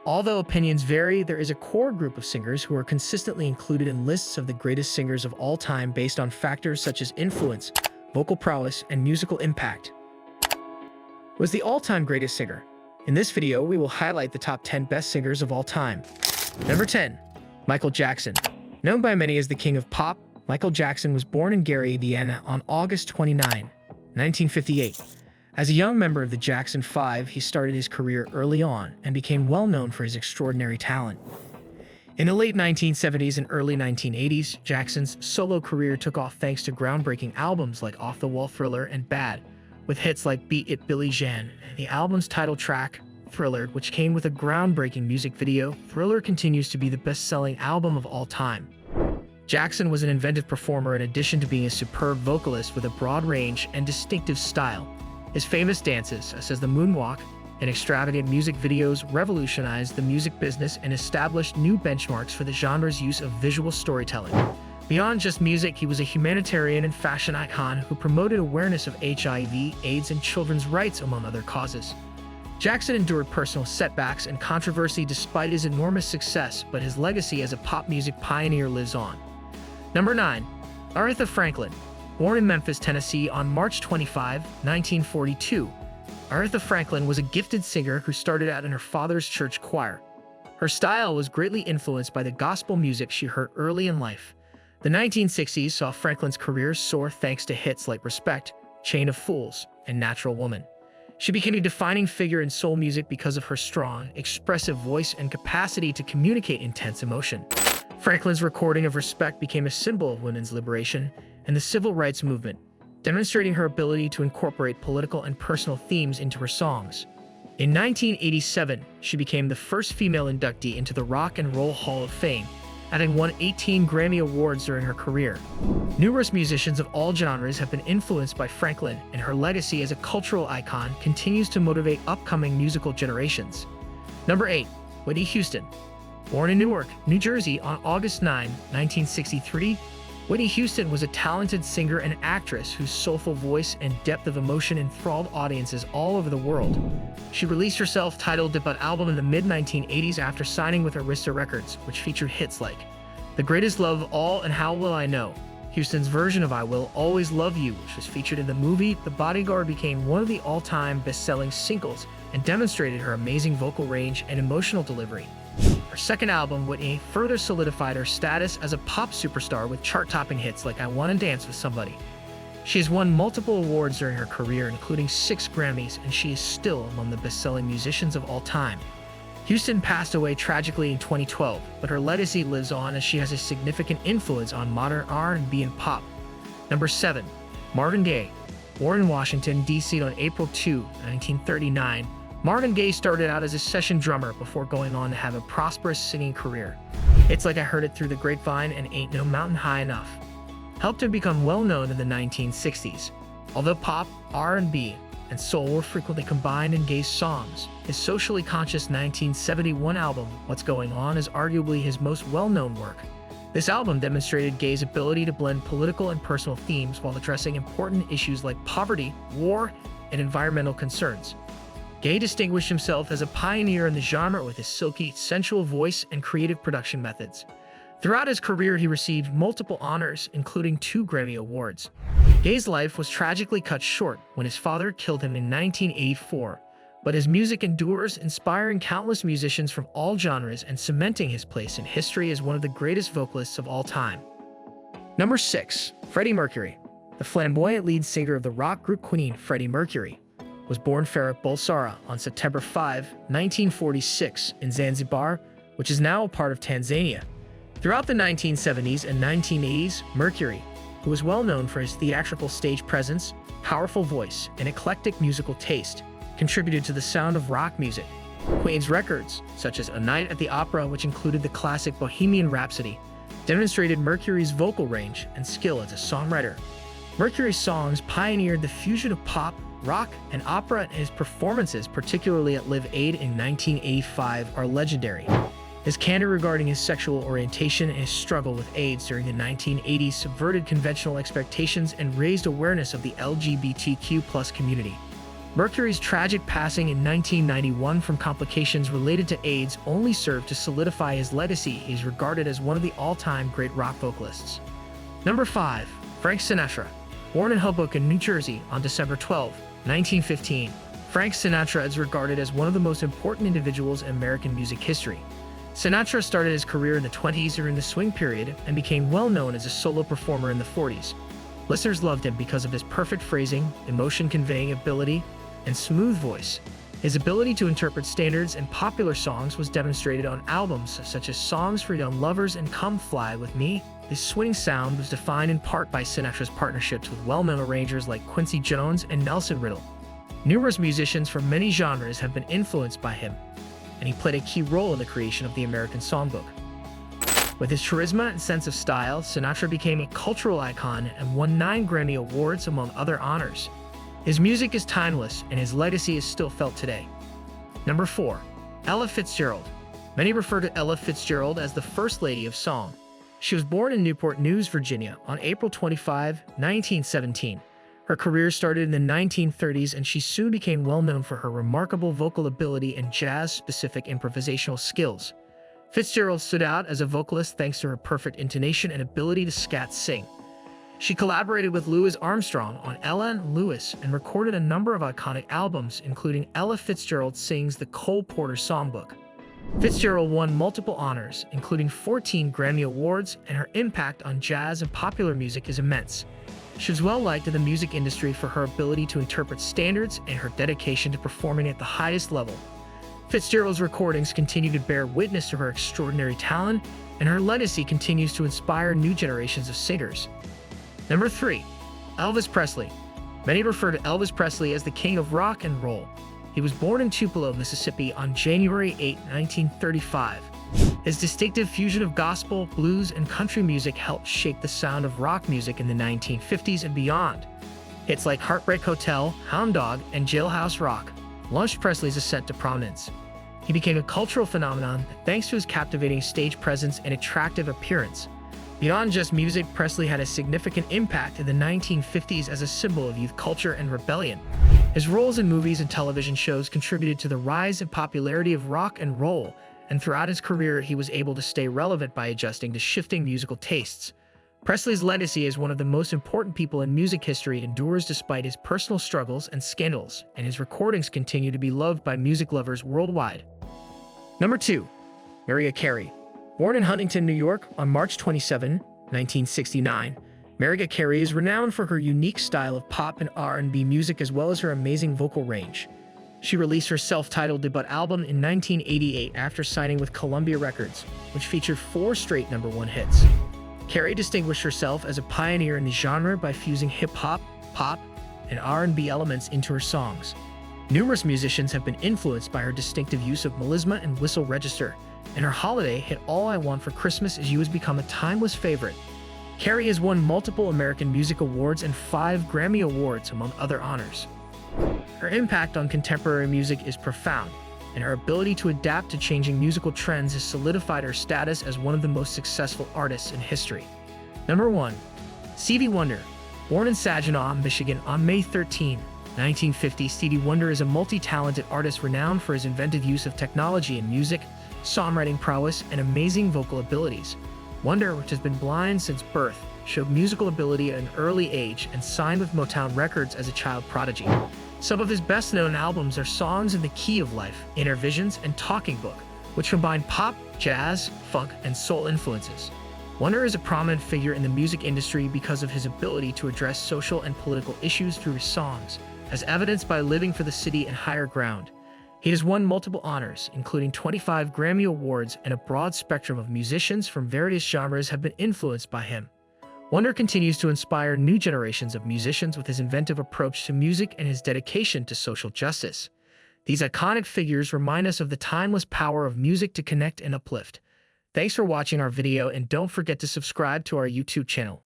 Although opinions vary, there is a core group of singers who are consistently included in lists of the greatest singers of all time based on factors such as influence, vocal prowess, and musical impact. Was the all-time greatest singer? In this video, we will highlight the top 10 best singers of all time. Number 10. Michael Jackson. Known by many as the King of Pop, Michael Jackson was born in Gary, Indiana on August 29, 1958. As a young member of the Jackson 5, he started his career early on and became well known for his extraordinary talent. In the late 1970s and early 1980s, Jackson's solo career took off thanks to groundbreaking albums like Off the Wall Thriller and Bad, with hits like Beat It Billie Jean. The album's title track, Thriller, which came with a groundbreaking music video, Thriller continues to be the best-selling album of all time. Jackson was an inventive performer in addition to being a superb vocalist with a broad range and distinctive style. His famous dances, such as the moonwalk and extravagant music videos, revolutionized the music business and established new benchmarks for the genre's use of visual storytelling. Beyond just music, he was a humanitarian and fashion icon who promoted awareness of HIV, AIDS, and children's rights, among other causes. Jackson endured personal setbacks and controversy despite his enormous success, but his legacy as a pop music pioneer lives on. Number 9. Aretha Franklin. Born in Memphis, Tennessee on March 25, 1942, Aretha Franklin was a gifted singer who started out in her father's church choir. Her style was greatly influenced by the gospel music she heard early in life. The 1960s saw Franklin's career soar thanks to hits like Respect, Chain of Fools, and Natural Woman. She became a defining figure in soul music because of her strong, expressive voice and capacity to communicate intense emotion. Franklin's recording of Respect became a symbol of women's liberation and the civil rights movement, demonstrating her ability to incorporate political and personal themes into her songs. In 1987, she became the first female inductee into the Rock and Roll Hall of Fame, having won 18 Grammy Awards during her career. Numerous musicians of all genres have been influenced by Franklin, and her legacy as a cultural icon continues to motivate upcoming musical generations. Number 8. Whitney Houston. Born in Newark, New Jersey on August 9, 1963, Whitney Houston was a talented singer and actress whose soulful voice and depth of emotion enthralled audiences all over the world. She released her self-titled debut album in the mid-1980s after signing with Arista Records, which featured hits like The Greatest Love of All and How Will I Know. Houston's version of I Will Always Love You, which was featured in the movie The Bodyguard, became one of the all-time best-selling singles and demonstrated her amazing vocal range and emotional delivery. Her second album, Whitney, further solidified her status as a pop superstar with chart-topping hits like I Wanna Dance with Somebody. She has won multiple awards during her career, including 6 Grammys, and she is still among the best-selling musicians of all time. Houston passed away tragically in 2012, but her legacy lives on as she has a significant influence on modern R&B and pop. Number 7. Marvin Gaye. Born in Washington, D.C. on April 2, 1939, Marvin Gaye started out as a session drummer before going on to have a prosperous singing career. It's Like I Heard It Through the Grapevine and Ain't No Mountain High Enough helped him become well known in the 1960s. Although pop, R&B, and soul were frequently combined in Gaye's songs, his socially conscious 1971 album, What's Going On, is arguably his most well-known work. This album demonstrated Gaye's ability to blend political and personal themes while addressing important issues like poverty, war, and environmental concerns. Gaye distinguished himself as a pioneer in the genre with his silky, sensual voice and creative production methods. Throughout his career, he received multiple honors, including 2 Grammy Awards. Gaye's life was tragically cut short when his father killed him in 1984, but his music endures, inspiring countless musicians from all genres and cementing his place in history as one of the greatest vocalists of all time. Number 6. Freddie Mercury. The flamboyant lead singer of the rock group Queen, Freddie Mercury, was born Farah Bulsara on September 5, 1946 in Zanzibar, which is now a part of Tanzania. Throughout the 1970s and 1980s, Mercury, who was well known for his theatrical stage presence, powerful voice, and eclectic musical taste, contributed to the sound of rock music. Queen's records, such as A Night at the Opera, which included the classic Bohemian Rhapsody, demonstrated Mercury's vocal range and skill as a songwriter. Mercury's songs pioneered the fusion of pop, rock, and opera, and his performances, particularly at Live Aid in 1985, are legendary. His candor regarding his sexual orientation and his struggle with AIDS during the 1980s subverted conventional expectations and raised awareness of the LGBTQ+ community. Mercury's tragic passing in 1991 from complications related to AIDS only served to solidify his legacy. He is regarded as one of the all-time great rock vocalists. Number 5. Frank Sinatra. Born in Hoboken, New Jersey on December 12, 1915, Frank Sinatra is regarded as one of the most important individuals in American music history. Sinatra started his career in the 20s during the swing period and became well known as a solo performer in the 40s. Listeners loved him because of his perfect phrasing, emotion-conveying ability, and smooth voice. His ability to interpret standards and popular songs was demonstrated on albums such as Songs for Young Lovers and Come Fly With Me. His swing sound was defined in part by Sinatra's partnerships with well-known arrangers like Quincy Jones and Nelson Riddle. Numerous musicians from many genres have been influenced by him, and he played a key role in the creation of the American songbook. With his charisma and sense of style, Sinatra became a cultural icon and won 9 Grammy Awards among other honors. His music is timeless, and his legacy is still felt today. Number 4. Ella Fitzgerald. Many refer to Ella Fitzgerald as the First Lady of Song. She was born in Newport News, Virginia, on April 25, 1917. Her career started in the 1930s, and she soon became well known for her remarkable vocal ability and jazz-specific improvisational skills. Fitzgerald stood out as a vocalist thanks to her perfect intonation and ability to scat-sing. She collaborated with Louis Armstrong on Ella and Louis and recorded a number of iconic albums, including Ella Fitzgerald Sings the Cole Porter Songbook. Fitzgerald won multiple honors, including 14 Grammy Awards, and her impact on jazz and popular music is immense. She was well liked in the music industry for her ability to interpret standards and her dedication to performing at the highest level. Fitzgerald's recordings continue to bear witness to her extraordinary talent, and her legacy continues to inspire new generations of singers. Number 3. Elvis Presley. Many refer to Elvis Presley as the king of rock and roll. He was born in Tupelo, Mississippi on January 8, 1935. His distinctive fusion of gospel, blues, and country music helped shape the sound of rock music in the 1950s and beyond. Hits like Heartbreak Hotel, Hound Dog, and Jailhouse Rock launched Presley's ascent to prominence. He became a cultural phenomenon thanks to his captivating stage presence and attractive appearance. Beyond just music, Presley had a significant impact in the 1950s as a symbol of youth culture and rebellion. His roles in movies and television shows contributed to the rise in popularity of rock and roll, and throughout his career he was able to stay relevant by adjusting to shifting musical tastes. Presley's legacy as one of the most important people in music history endures despite his personal struggles and scandals, and his recordings continue to be loved by music lovers worldwide. Number 2. Mariah Carey. Born in Huntington, New York on March 27, 1969, Mariah Carey is renowned for her unique style of pop and R&B music as well as her amazing vocal range. She released her self-titled debut album in 1988 after signing with Columbia Records, which featured 4 straight #1 hits. Carey distinguished herself as a pioneer in the genre by fusing hip-hop, pop, and R&B elements into her songs. Numerous musicians have been influenced by her distinctive use of melisma and whistle register, and her holiday hit All I Want for Christmas Is You has become a timeless favorite. Carey has won multiple American Music Awards and 5 Grammy Awards, among other honors. Her impact on contemporary music is profound, and her ability to adapt to changing musical trends has solidified her status as one of the most successful artists in history. Number 1. Stevie Wonder. Born in Saginaw, Michigan on May 13, 1950, Stevie Wonder is a multi-talented artist renowned for his inventive use of technology in music, songwriting prowess, and amazing vocal abilities. Wonder, which has been blind since birth, showed musical ability at an early age and signed with Motown Records as a child prodigy. Some of his best-known albums are Songs in the Key of Life, Inner Visions, and Talking Book, which combine pop, jazz, funk, and soul influences. Wonder is a prominent figure in the music industry because of his ability to address social and political issues through his songs, as evidenced by Living for the City and Higher Ground. He has won multiple honors, including 25 Grammy Awards, and a broad spectrum of musicians from various genres have been influenced by him. Wonder continues to inspire new generations of musicians with his inventive approach to music and his dedication to social justice. These iconic figures remind us of the timeless power of music to connect and uplift. Thanks for watching our video, and don't forget to subscribe to our YouTube channel.